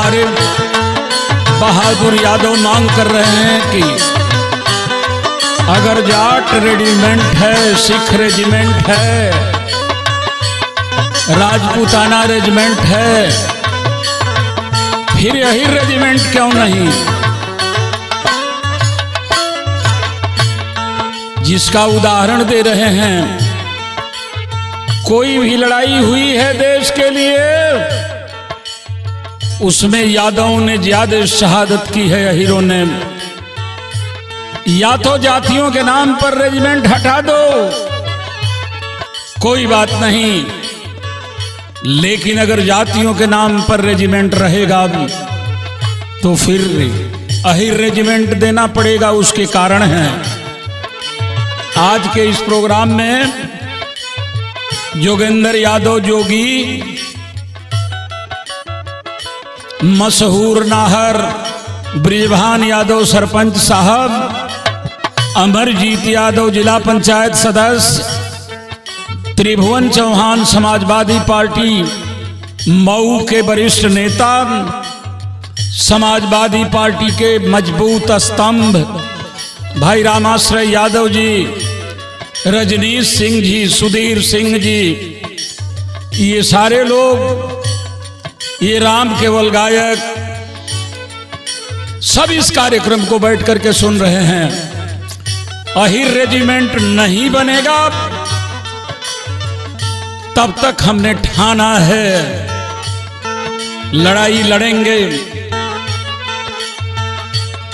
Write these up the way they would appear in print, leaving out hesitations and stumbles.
हमारे बहादुर यादव मांग कर रहे हैं कि अगर जाट रेजिमेंट है, सिख रेजिमेंट है, राजपूताना रेजिमेंट है, फिर यही रेजिमेंट क्यों नहीं? जिसका उदाहरण दे रहे हैं, कोई भी लड़ाई हुई है देश के लिए, उसमें यादवों ने ज्यादा शहादत की है अहीरों ने। या तो जातियों के नाम पर रेजिमेंट हटा दो, कोई बात नहीं, लेकिन अगर जातियों के नाम पर रेजिमेंट रहेगा तो फिर अहीर रेजिमेंट देना पड़ेगा। उसके कारण हैं आज के इस प्रोग्राम में जोगेंद्र यादव जोगी, मशहूर नाहर ब्रिजभान यादव सरपंच साहब, अमरजीत यादव जिला पंचायत सदस्य, त्रिभुवन चौहान समाजवादी पार्टी मऊ के वरिष्ठ नेता, समाजवादी पार्टी के मजबूत स्तंभ भाई रामाश्रय यादव जी, रजनीश सिंह जी, सुधीर सिंह जी, ये सारे लोग, ये राम केवल गायक, सब इस कार्यक्रम को बैठ करके सुन रहे हैं। अहीर रेजिमेंट नहीं बनेगा तब तक हमने ठाना है लड़ाई लड़ेंगे,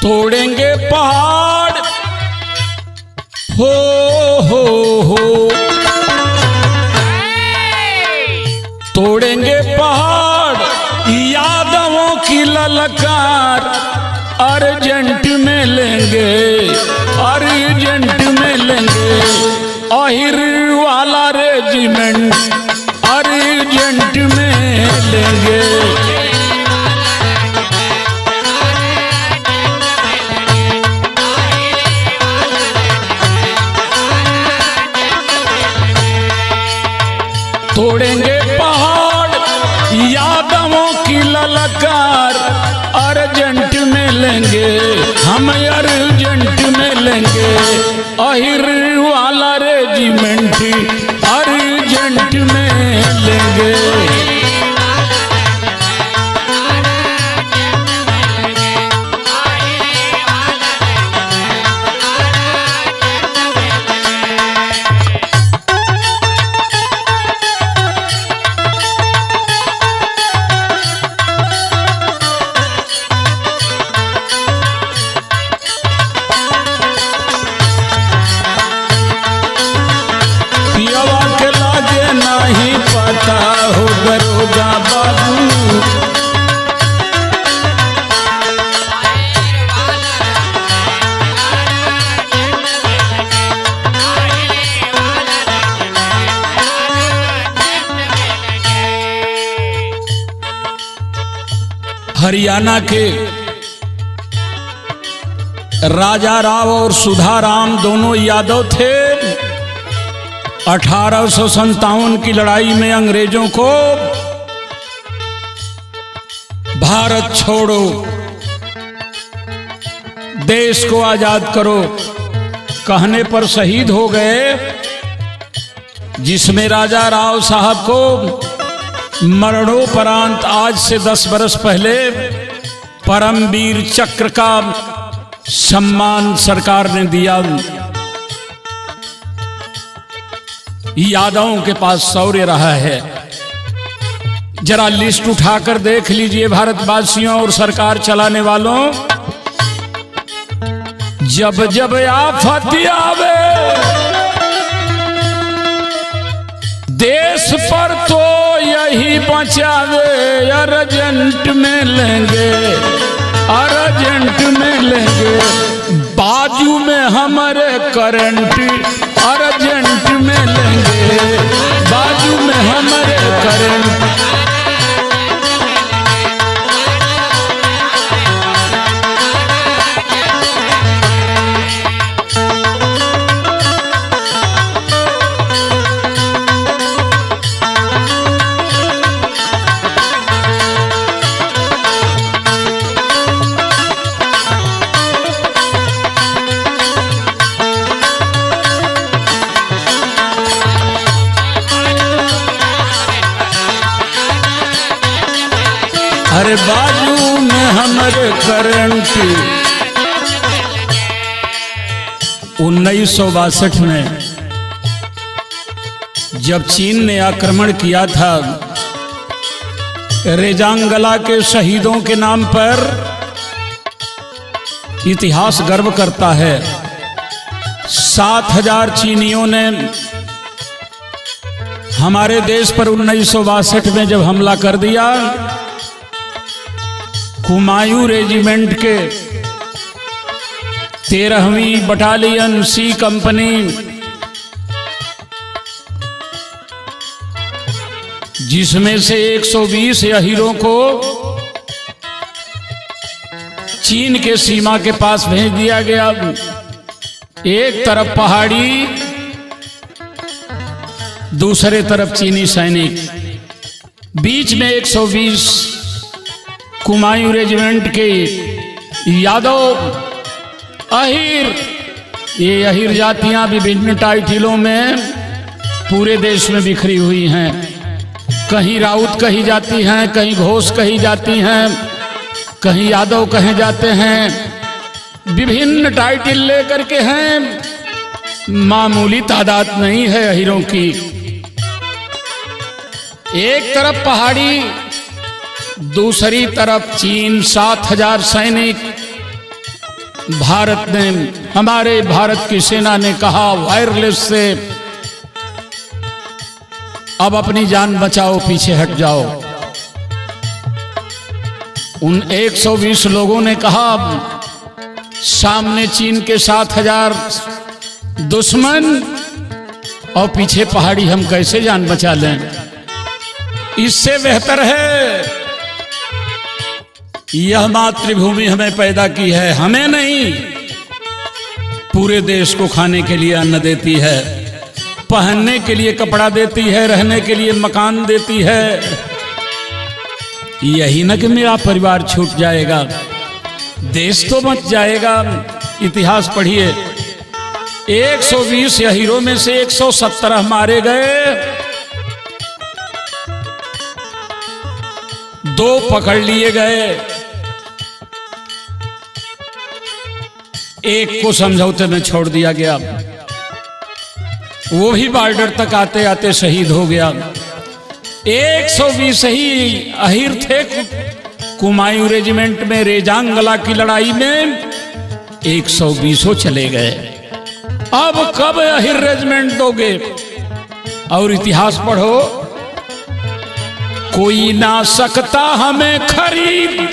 तोड़ेंगे पहाड़, हो तोड़ेंगे पहाड़, यादवों की ललकार अर्जेंट में लेंगे, अर्जेंट में लेंगे, अहीर वाला रेजिमेंट अर्जेंट में लेंगे। तोड़ेंगे पहाड़, यादवों की ललकार अर्जेंट में लेंगे, हम अर्जेंट में लेंगे, अहीर वाला रेजिमेंट अर्जेंट में लेंगे। हरियाणा के राजा राव और सुधा राम दोनों यादव थे। 1857 की लड़ाई में अंग्रेजों को भारत छोड़ो, देश को आजाद करो कहने पर शहीद हो गए, जिसमें राजा राव साहब को मरणोपरांत आज से 10 बरस पहले परमवीर चक्र का सम्मान सरकार ने दिया। यादवों के पास शौर्य रहा है। जरा लिस्ट उठाकर देख लीजिए भारतवासियों और सरकार चलाने वालों, जब जब आफत आवे देश पर तो यही बचावे, अर्जेंट में लेंगे, अर्जेंट में लेंगे, बाजू में हमारे करंट अर्जेंट में लेंगे, बाजू में हमारे करंट। अरे बाजू में हमारे करंट। 1962 में जब चीन ने आक्रमण किया था रेजांगला के शहीदों के नाम पर, इतिहास गर्व करता है 7000 चीनियों ने हमारे देश पर 1962 में जब हमला कर दिया। कुमायूं रेजिमेंट के 13वीं बटालियन सी कंपनी, जिसमें से 120 अहीरों को चीन के सीमा के पास भेज दिया गया। एक तरफ पहाड़ी, दूसरे तरफ चीनी सैनिक, बीच में 120 कुमायूं रेजिमेंट के यादव अहीर। ये अहीर जातियां विभिन्न टाइटलों में पूरे देश में बिखरी हुई हैं। कहीं राउत कही जाती हैं, कहीं घोष कही जाती हैं, कहीं यादव कहे जाते हैं। विभिन्न टाइटल लेकर के हैं, मामूली तादाद नहीं है अहीरों की। एक तरफ पहाड़ी, दूसरी तरफ चीन, 7000 सैनिक। भारत ने, हमारे भारत की सेना ने कहा वायरलेस से, अब अपनी जान बचाओ, पीछे हट जाओ। उन 120 लोगों ने कहा सामने चीन के 7000 दुश्मन और पीछे पहाड़ी, हम कैसे जान बचा लें। इससे बेहतर है यह मातृभूमि हमें पैदा की है, हमें नहीं, पूरे देश को खाने के लिए अन्न देती है, पहनने के लिए कपड़ा देती है, रहने के लिए मकान देती है। यही न कि मेरा परिवार छूट जाएगा, देश तो बच जाएगा। इतिहास पढ़िए, 120 हीरो में से 117 मारे गए, 2 पकड़ लिए गए, एक को समझौते में छोड़ दिया गया, वो भी बॉर्डर तक आते आते शहीद हो गया। 120 ही अहीर थे कुमायूं रेजिमेंट में। रेजांगला की लड़ाई में 120 चले गए। अब कब अहीर रेजिमेंट दोगे? और इतिहास पढ़ो, कोई ना सकता हमें खरीद,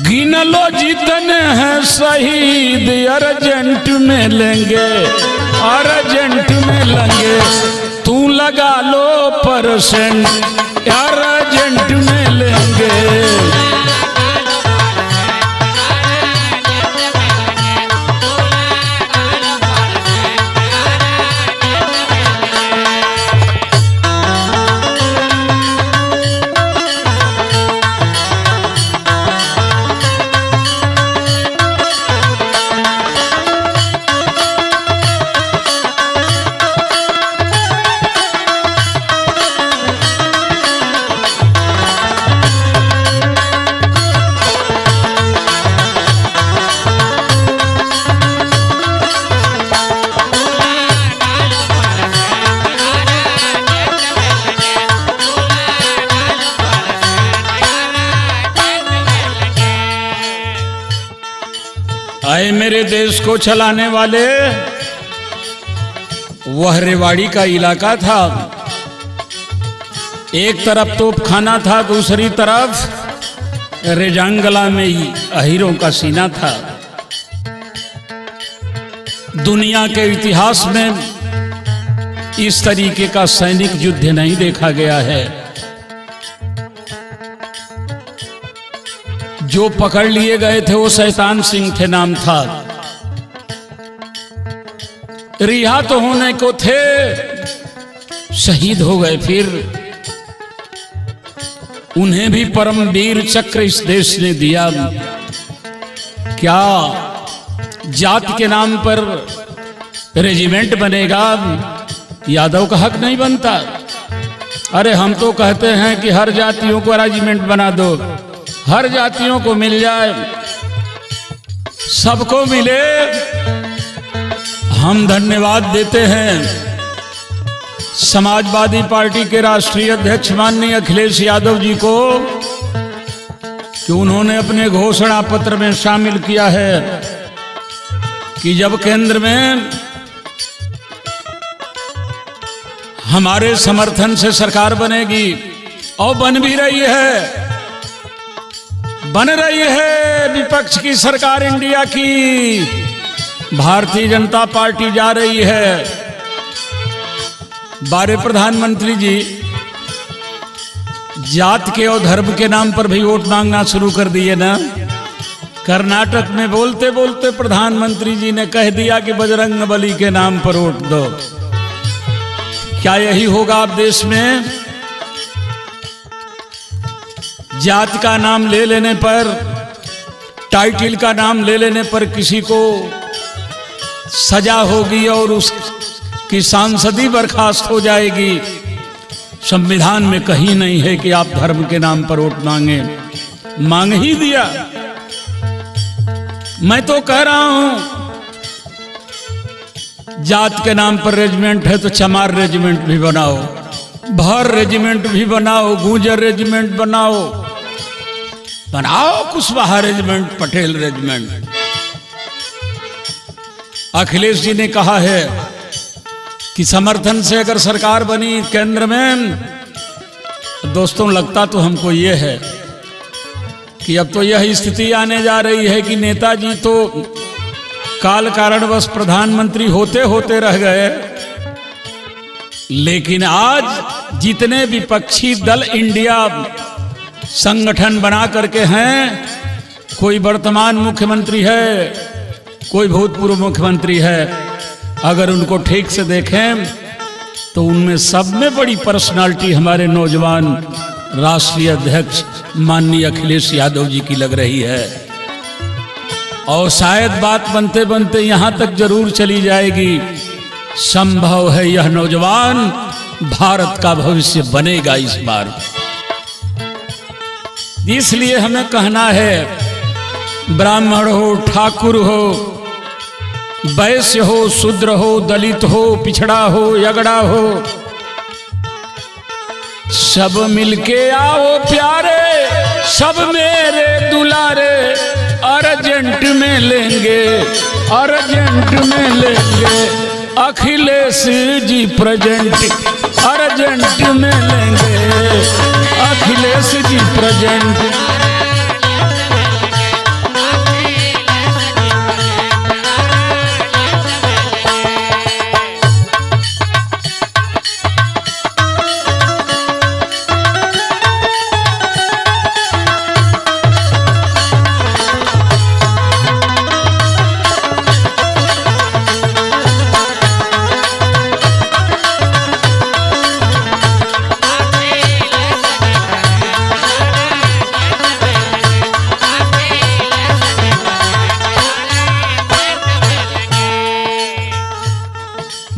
गिन लो जितने हैं शहीद, अर्जेंट में लेंगे, अर्जेंट में लेंगे, तू लगा लो परसेंट, अर्जेंट में लेंगे। आए मेरे देश को चलाने वाले, वह रेवाड़ी का इलाका था। एक तरफ तोपखाना था, दूसरी तरफ रेजांगला में अहीरों का सीना था। दुनिया के इतिहास में इस तरीके का सैनिक युद्ध नहीं देखा गया है। जो पकड़ लिए गए थे वो शैतान सिंह थे, नाम था। रिहा तो होने को थे, शहीद हो गए। फिर उन्हें भी परमवीर चक्र इस देश ने दिया। क्या जाति के नाम पर रेजिमेंट बनेगा? यादव का हक नहीं बनता। अरे हम तो कहते हैं कि हर जातियों को रेजिमेंट बना दो, हर जातियों को मिल जाए, सबको मिले। हम धन्यवाद देते हैं समाजवादी पार्टी के राष्ट्रीय अध्यक्ष माननीय अखिलेश यादव जी को कि उन्होंने अपने घोषणा पत्र में शामिल किया है कि जब केंद्र में हमारे समर्थन से सरकार बनेगी, और बन भी रही है, बन रही है विपक्ष की सरकार इंडिया की, भारतीय जनता पार्टी जा रही है। बारे प्रधानमंत्री जी जात के और धर्म के नाम पर भी वोट मांगना शुरू कर दिए ना। कर्नाटक में बोलते बोलते प्रधानमंत्री जी ने कह दिया कि बजरंगबली के नाम पर वोट दो। क्या यही होगा अब देश में? जात का नाम ले लेने पर, टाइटल का नाम ले लेने पर किसी को सजा होगी और उसकी सांसदी बर्खास्त हो जाएगी। संविधान में कहीं नहीं है कि आप धर्म के नाम पर वोट मांगे। मांग ही दिया। मैं तो कह रहा हूं जात के नाम पर रेजिमेंट है तो चमार रेजिमेंट भी बनाओ, भर रेजिमेंट भी बनाओ, गुर्जर रेजिमेंट बनाओ, बनाओ कुशवाहा रेजिमेंट, पटेल रेजिमेंट। अखिलेश जी ने कहा है कि समर्थन से अगर सरकार बनी केंद्र में, दोस्तों लगता तो हमको ये है कि अब तो यह स्थिति आने जा रही है कि नेताजी तो काल कारणवश प्रधानमंत्री होते होते रह गए, लेकिन आज जितने विपक्षी दल इंडिया संगठन बना करके हैं, कोई वर्तमान मुख्यमंत्री है, कोई भूतपूर्व मुख्यमंत्री है, अगर उनको ठीक से देखें तो उनमें सब में बड़ी पर्सनालिटी हमारे नौजवान राष्ट्रीय अध्यक्ष माननीय अखिलेश यादव जी की लग रही है। और शायद बात बनते बनते यहां तक जरूर चली जाएगी, संभव है यह नौजवान भारत का भविष्य बनेगा इस बार। इसलिए हमें कहना है, ब्राह्मण हो, ठाकुर हो, वैश्य हो, शूद्र हो, दलित हो, पिछड़ा हो, यगड़ा हो, सब मिलके आओ प्यारे, सब मेरे दुलारे, अर्जेंट में लेंगे, अर्जेंट में लेंगे, अखिलेश जी प्रेजेंट, अर्जेंट में लेंगे, अखिलेश जी प्रेजेंट।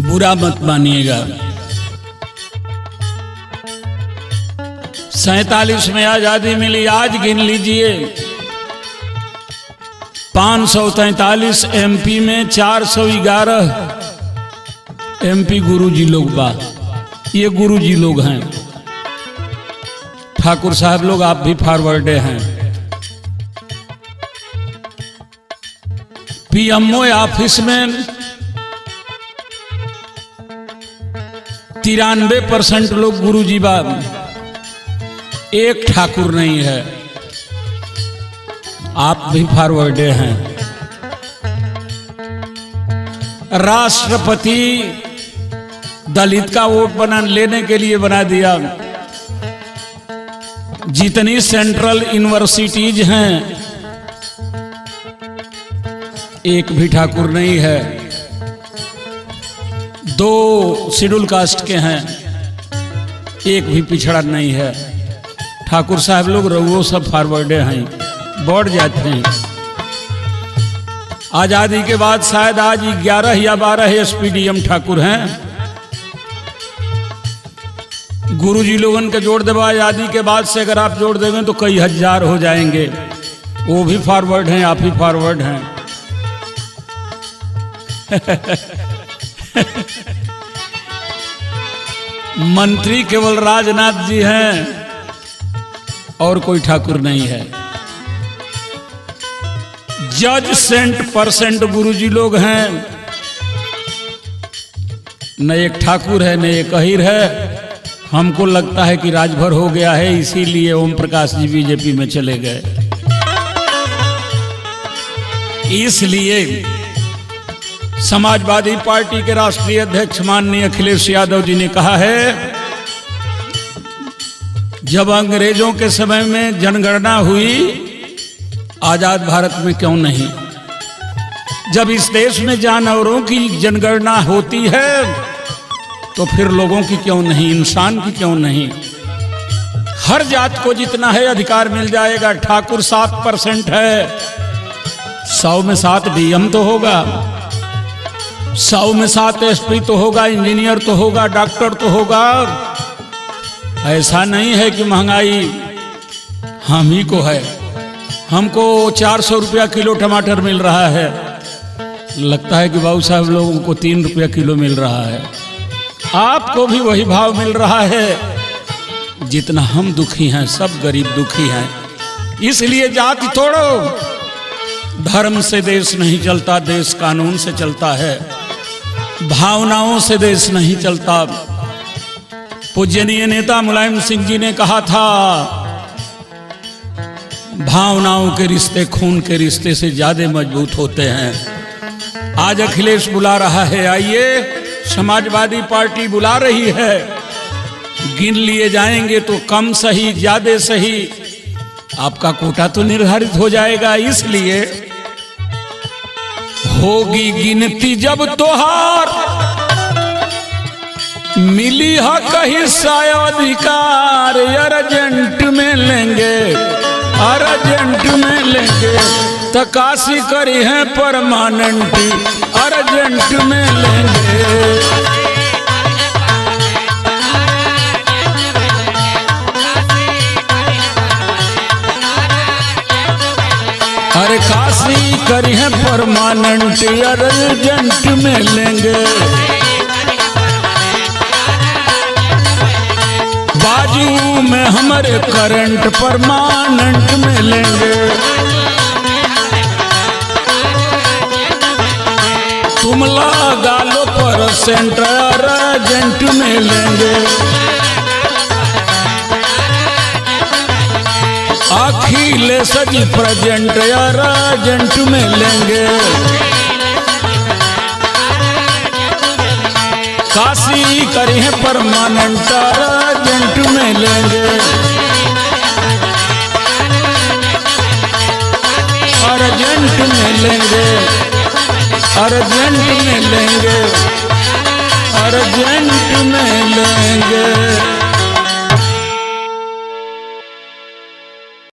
बुरा मत मानिएगा। 47 में आजादी मिली, आज गिन लीजिए 543 एमपी में 411 एमपी गुरुजी लोग बा। ये गुरुजी लोग हैं। ठाकुर साहब लोग आप भी फॉरवर्डे हैं। पीएमओ ऑफिस में 93% लोग गुरुजी बा, एक ठाकुर नहीं है। आप भी फॉरवर्डे हैं। राष्ट्रपति दलित का वोट लेने के लिए बना दिया। जितनी सेंट्रल यूनिवर्सिटीज हैं, एक भी ठाकुर नहीं है। 2 शेड्यूल कास्ट के हैं, एक भी पिछड़ा नहीं है। ठाकुर साहब लोग रघुओं सब फॉरवर्डे हैं, बढ़ जाते हैं। आजादी के बाद शायद आज 11 या 12 एसपीडीएम ठाकुर हैं। गुरुजी लोगन के जोड़ देवा आजादी के बाद से अगर आप जोड़ देंगे तो कई हजार हो जाएंगे। वो भी फॉरवर्ड हैं, आप ही फॉरवर्ड हैं। मंत्री केवल राजनाथ जी हैं और कोई ठाकुर नहीं है। जज सेंट परसेंट गुरुजी लोग हैं, न एक ठाकुर है न एक अहिर है। हमको लगता है कि राजभर हो गया है, इसीलिए ओम प्रकाश जी बीजेपी में चले गए। इसलिए समाजवादी पार्टी के राष्ट्रीय अध्यक्ष माननीय अखिलेश यादव जी ने कहा है, जब अंग्रेजों के समय में जनगणना हुई, आजाद भारत में क्यों नहीं? जब इस देश में जानवरों की जनगणना होती है तो फिर लोगों की क्यों नहीं, इंसान की क्यों नहीं? हर जात को जितना है अधिकार मिल जाएगा। ठाकुर 7% है, 100 में 7 डीएम तो होगा, 100 में 7 एसपी तो होगा, इंजीनियर तो होगा, डॉक्टर तो होगा। ऐसा नहीं है कि महंगाई हम ही को है। हमको 400 रुपया किलो टमाटर मिल रहा है, लगता है कि बाबू साहब लोगों को 3 रुपया किलो मिल रहा है। आपको भी वही भाव मिल रहा है। जितना हम दुखी हैं, सब गरीब दुखी हैं। इसलिए जाति तोड़ो। धर्म से देश नहीं चलता, देश कानून से चलता है। भावनाओं से देश नहीं चलता। पूजनीय नेता मुलायम सिंह जी ने कहा था, भावनाओं के रिश्ते खून के रिश्ते से ज्यादा मजबूत होते हैं। आज अखिलेश बुला रहा है, आइए। समाजवादी पार्टी बुला रही है। गिन लिए जाएंगे तो कम सही ज्यादा सही आपका कोटा तो निर्धारित हो जाएगा। इसलिए होगी गिनती जब तोहार मिली हक हिस्सा अधिकार, अर्जेंट में लेंगे, अर्जेंट में लेंगे। तकासी करी है परमानेंट, अर्जेंट में लेंगे। अरे काशी करी है परमानेंट, अर्जेंट में लेंगे। बाजू में हमारे करंट परमानेंट में लेंगे। तुम लगा लो परसेंट, अर्जेंट में लेंगे। अखिलेश जी प्रेजेंट, अर्जेंट में लेंगे। काशी करी है परमानेंट, अर्जेंट में लेंगे। अर्जेंट में लेंगे, अर्जेंट में लेंगे, अर्जेंट में लेंगे।